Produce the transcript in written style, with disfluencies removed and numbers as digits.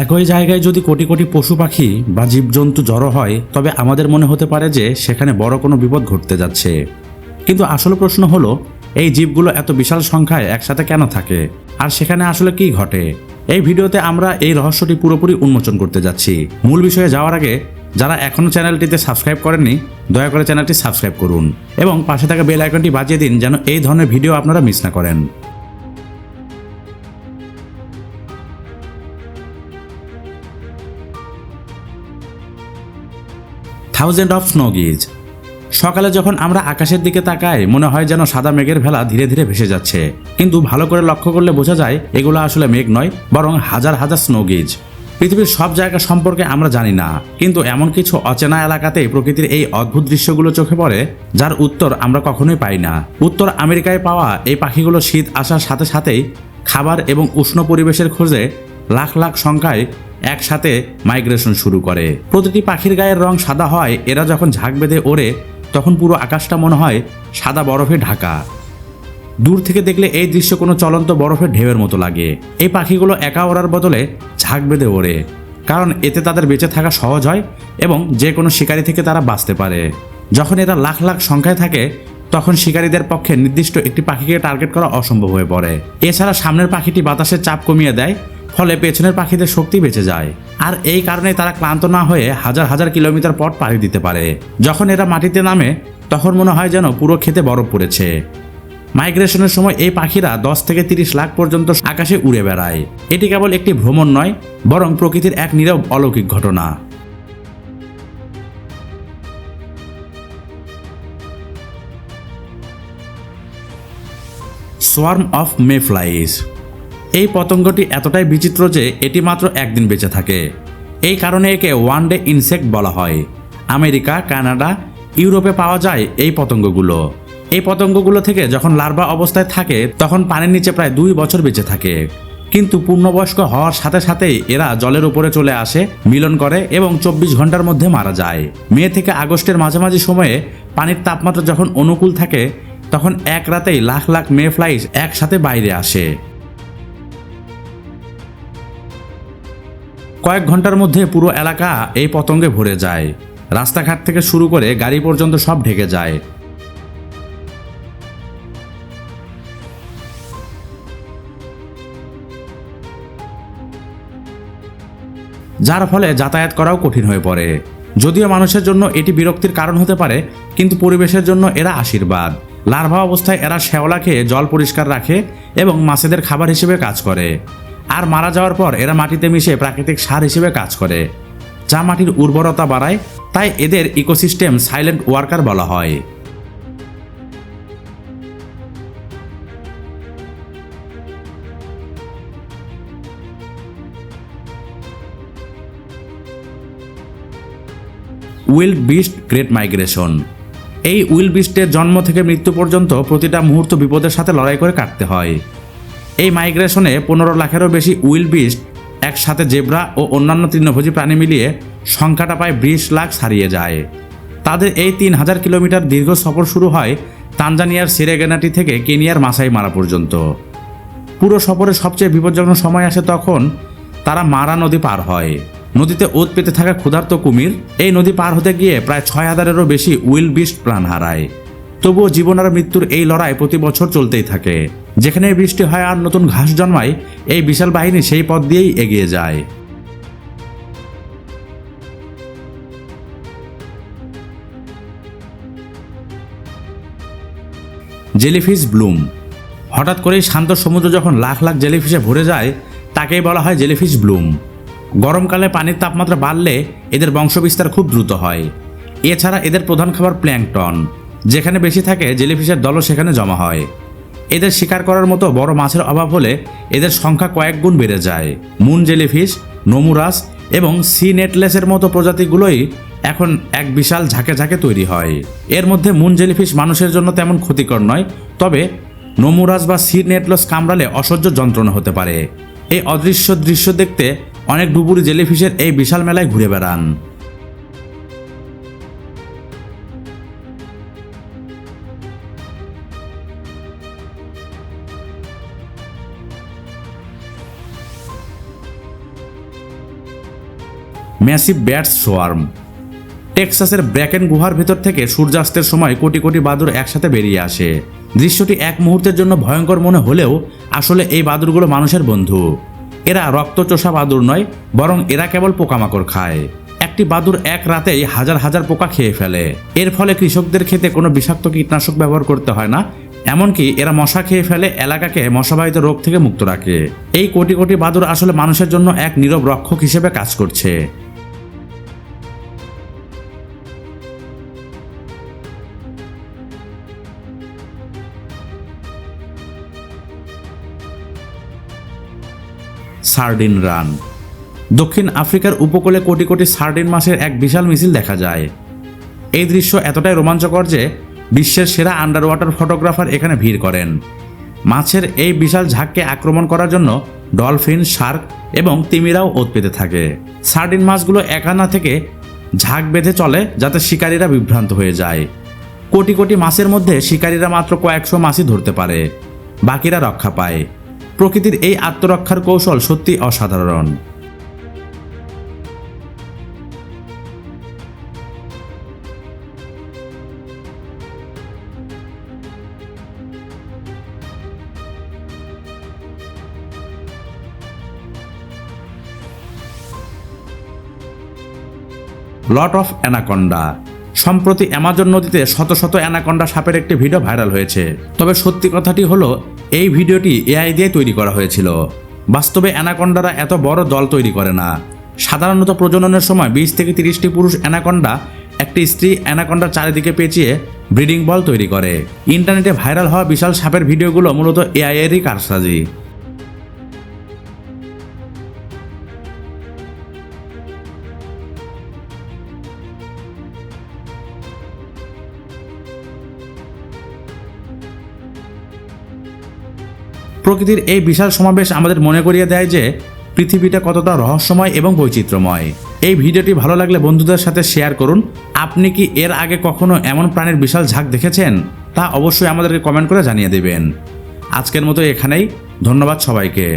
একই জায়গায় যদি কোটি কোটি পশু পাখি বা জীবজন্তু জড়ো হয় তবে আমাদের মনে হতে পারে যে সেখানে বড় কোনো বিপদ ঘটতে যাচ্ছে। কিন্তু আসল প্রশ্ন হলো, এই জীবগুলো এত বিশাল সংখ্যায় একসাথে কেন থাকে, আর সেখানে আসলে কি ঘটে? এই ভিডিওতে আমরা এই রহস্যটি পুরোপুরি উন্মোচন করতে যাচ্ছি। মূল বিষয়ে যাওয়ার আগে যারা এখনও চ্যানেলটিতে সাবস্ক্রাইব করেননি দয়া করে চ্যানেলটি সাবস্ক্রাইব করুন এবং পাশে থাকা বেল আইকনটি বাজিয়ে দিন যেন এই ধরনের ভিডিও আপনারা মিস না করেন। থাউজেন্ড অফ স্নো গিজ। সকালে যখন আমরা আকাশের দিকে তাকাই মনে হয় যেন সাদা মেঘের ভেলা ধীরে ধীরে ভেসে যাচ্ছে, কিন্তু ভালো করে লক্ষ্য করলে বোঝা যায় এগুলো আসলে মেঘ নয়, বরং হাজার হাজার স্নো গিজ। পৃথিবীর সব জায়গা সম্পর্কে আমরা জানি না, কিন্তু এমন কিছু অচেনা এলাকাতে প্রকৃতির এই অদ্ভুত দৃশ্যগুলো চোখে পড়ে যার উত্তর আমরা কখনোই পাই না। উত্তর আমেরিকায় পাওয়া এই পাখিগুলো শীত আসার সাথে সাথেই খাবার এবং উষ্ণ পরিবেশের খোঁজে লাখ লাখ সংখ্যায় একসাথে মাইগ্রেশন শুরু করে। প্রতিটি পাখির গায়ের রং সাদা হয়, এরা যখন ঝাঁক বেঁধে ওড়ে তখন পুরো আকাশটা মনে হয় সাদা বরফে ঢাকা। দূর থেকে দেখলে এই দৃশ্য কোনো চলন্ত বরফের ঢেউয়ের মতো লাগে। এই পাখিগুলো একা ওড়ার বদলে ঝাঁক বেঁধে ওড়ে, কারণ এতে তাদের বেঁচে থাকা সহজ হয় এবং যে কোনো শিকারি থেকে তারা বাঁচতে পারে। যখন এরা লাখ লাখ সংখ্যায় থাকে তখন শিকারীদের পক্ষে নির্দিষ্ট একটি পাখিকে টার্গেট করা অসম্ভব হয়ে পড়ে। এছাড়া সামনের পাখিটি বাতাসের চাপ কমিয়ে দেয়, ফলে পেছনের পাখিদের শক্তি বেঁচে যায়, আর এই কারণে তারা ক্লান্ত না হয়ে হাজার হাজার কিলোমিটার পথ পাড়ি দিতে পারে। যখন এরা মাটিতে নামে তখন মনে হয় যেন পুরো ক্ষেতে বরফ পড়েছে। মাইগ্রেশনের সময় এই পাখিরা 10 থেকে 30 লাখ পর্যন্ত আকাশে উড়ে বেড়ায়। এটি কেবল একটি ভ্রমণ নয়, বরং প্রকৃতির এক নীরব অলৌকিক ঘটনা। Swarm of mayflies. এই পতঙ্গটি এতটাই বিচিত্র যে এটি মাত্র একদিন বেঁচে থাকে। এই কারণে একে ওয়ান ডে ইনসেক্ট বলা হয়। আমেরিকা, কানাডা, ইউরোপে পাওয়া যায় এই পতঙ্গগুলো। এই পতঙ্গগুলো থেকে যখন লার্ভা অবস্থায় থাকে তখন পানির নিচে প্রায় 2 বছর বেঁচে থাকে, কিন্তু পূর্ণবয়স্ক হওয়ার সাথে সাথেই এরা জলের উপরে চলে আসে, মিলন করে এবং 24 ঘন্টার মধ্যে মারা যায়। মে থেকে আগস্টের মাঝামাঝি সময়ে পানির তাপমাত্রা যখন অনুকূল থাকে তখন এক রাতেই লাখ লাখ মে ফ্লাইজ একসাথে বাইরে আসে। কয়েক ঘন্টার মধ্যে পুরো এলাকা এই পতঙ্গে ভরে যায়। রাস্তাঘাট থেকে শুরু করে গাড়ি পর্যন্ত সব ঢেকে যায়। যার ফলে যাতায়াত করাও কঠিন হয়ে পড়ে। যদিও মানুষের জন্য এটি বিরক্তির কারণ হতে পারে, কিন্তু পরিবেশের জন্য এরা আশীর্বাদ। লার্ভা অবস্থায় এরা শ্যাওলা খেয়ে জল পরিষ্কার রাখে এবং মাছেদের খাবার হিসেবে কাজ করে, আর মারা যাওয়ার পর এরা মাটিতে মিশে প্রাকৃতিক সার হিসেবে কাজ করে, যা মাটির উর্বরতা বাড়ায়। তাই এদের ইকোসিস্টেম সাইলেন্ট ওয়ার্কার বলা হয়। Wild beast great migration. এই উইল্ড বিস্টের জন্ম থেকে মৃত্যু পর্যন্ত প্রতিটা মুহূর্ত বিপদের সাথে লড়াই করে কাটতে হয়। এই মাইগ্রেশনে 15 লাখেরও বেশি উইল্ড বিস্ট একসাথে জেব্রা ও অন্যান্য তৃণভোজী প্রাণী মিলিয়ে সংখ্যাটা প্রায় 20 লাখ ছাড়িয়ে যায়। তাদের এই 3000 কিলোমিটার দীর্ঘ সফর শুরু হয় তানজানিয়ার সেরেগেনাটি থেকে কেনিয়ার মাসাই মারা পর্যন্ত। পুরো সফরের সবচেয়ে বিপজ্জনক সময় আসে তখন তারা মারা নদী পার হয়। নদীতে ওত পেতে থাকা ক্ষুধার্ত কুমির এই নদী পার হতে গিয়ে প্রায় 6000-এরও বেশি উইল্ড বিস্ট প্রাণ হারায়। তবুও জীবন আর মৃত্যুর এই লড়াই প্রতি বছর চলতেই থাকে। যেখানে বৃষ্টি হয় আর নতুন ঘাস জন্মায়, এই বিশাল বাহিনী সেই পথ দিয়েই এগিয়ে যায়। Jellyfish Bloom. হঠাৎ করেই শান্ত সমুদ্র যখন লাখ লাখ জেলিফিশে ভরে যায় তাকেই বলা হয় জেলিফিশ ব্লুম। গরমকালে পানির তাপমাত্রা বাড়লে এদের বংশবিস্তার খুব দ্রুত হয়। এছাড়া এদের প্রধান খাবার প্ল্যাঙ্কটন। যেখানে বেশি থাকে জেলিফিশের দলও সেখানে জমা হয়। এদের শিকার করার মতো বড় মাছের অভাব হলে এদের সংখ্যা কয়েক গুণ বেড়ে যায়। মুন জেলিফিশ, নোমুরাস এবং সি নেটলেসের মতো প্রজাতিগুলোই এখন এক বিশাল ঝাঁকে ঝাঁকে তৈরি হয়। এর মধ্যে মুন জেলিফিশ মানুষের জন্য তেমন ক্ষতিকর নয়, তবে নোমুরাস বা সি নেটলেস কামড়ালে অসহ্য যন্ত্রণা হতে পারে। এই অদৃশ্য দৃশ্য দেখতে অনেক ডুবুরি জেলিফিশের এই বিশাল মেলায় ঘুরে বেড়ান। Massive bats swarm. টেক্সাসের ব্র্যাকেন গুহার ভেতর থেকে সূর্যাস্তের সময় কোটি কোটি বাদুড় একসাথে বেরিয়ে আসে। দৃশ্যটি এক মুহূর্তের জন্য ভয়ঙ্কর মনে হলেও আসলে এই বাদুড়গুলো মানুষের বন্ধু। এরা রক্তচোষা বাদুড় নয়, বরং এরা কেবল পোকামাকড় খায়। একটি বাদুড় এক রাতেই হাজার হাজার পোকা খেয়ে ফেলে। এর ফলে কৃষকদের খেতে কোনো বিষাক্ত কীটনাশক ব্যবহার করতে হয় না, এমনকি এরা মশা খেয়ে ফেলে এলাকাকে মশাবাহিত রোগ থেকে মুক্ত রাখে। এই কোটি কোটি বাদুড় আসলে মানুষের জন্য এক নীরব রক্ষক হিসেবে কাজ করছে। Sardine run. দক্ষিণ আফ্রিকার উপকূলে কোটি কোটি সার্ডিন মাছের এক বিশাল মিছিল দেখা যায়। এই দৃশ্য এতটাই রোমাঞ্চকর যে বিশ্বের সেরা আন্ডার ওয়াটার ফটোগ্রাফার এখানে ভিড় করেন। মাছের এই বিশাল ঝাঁককে আক্রমণ করার জন্য ডলফিন, শার্ক এবং তিমিরাও ওত পেতে থাকে। সার্ডিন মাছগুলো একানা থেকে ঝাঁক বেঁধে চলে যাতে শিকারীরা বিভ্রান্ত হয়ে যায়। কোটি কোটি মাছের মধ্যে শিকারীরা মাত্র কয়েকশো মাছই ধরতে পারে, বাকিরা রক্ষা পায়। প্রকৃতির এই আত্মরক্ষার কৌশল সত্যি অসাধারণ। Lot of anaconda. সম্প্রতি অ্যামাজন নদীতে শত শত অ্যানাকন্ডা সাপের একটি ভিডিও ভাইরাল হয়েছে। তবে সত্যি কথাটি হলো এই ভিডিওটি এআই দিয়ে তৈরি করা হয়েছিল। বাস্তবে অ্যানাকন্ডারা এত বড় দল তৈরি করে না। সাধারণত প্রজননের সময় 20 থেকে 30টি পুরুষ অ্যানাকন্ডা একটি স্ত্রী অ্যানাকন্ডার চারিদিকে পেঁচিয়ে ব্রিডিং বল তৈরি করে। ইন্টারনেটে ভাইরাল হওয়া বিশাল সাপের ভিডিওগুলো মূলত এআই এরই কারসাজি। প্রকৃতির এই বিশাল সমাবেশ আমাদের মনে করিয়ে দেয় যে পৃথিবীটা কতটা রহস্যময় এবং বৈচিত্র্যময়। এই ভিডিওটি ভালো লাগলে বন্ধুদের সাথে শেয়ার করুন। আপনি কি এর আগে কখনো এমন প্রাণীর বিশাল ঝাঁক দেখেছেন? তা অবশ্যই আমাদেরকে কমেন্ট করে জানিয়ে দেবেন। আজকের মতো এখানেই। ধন্যবাদ সবাইকে।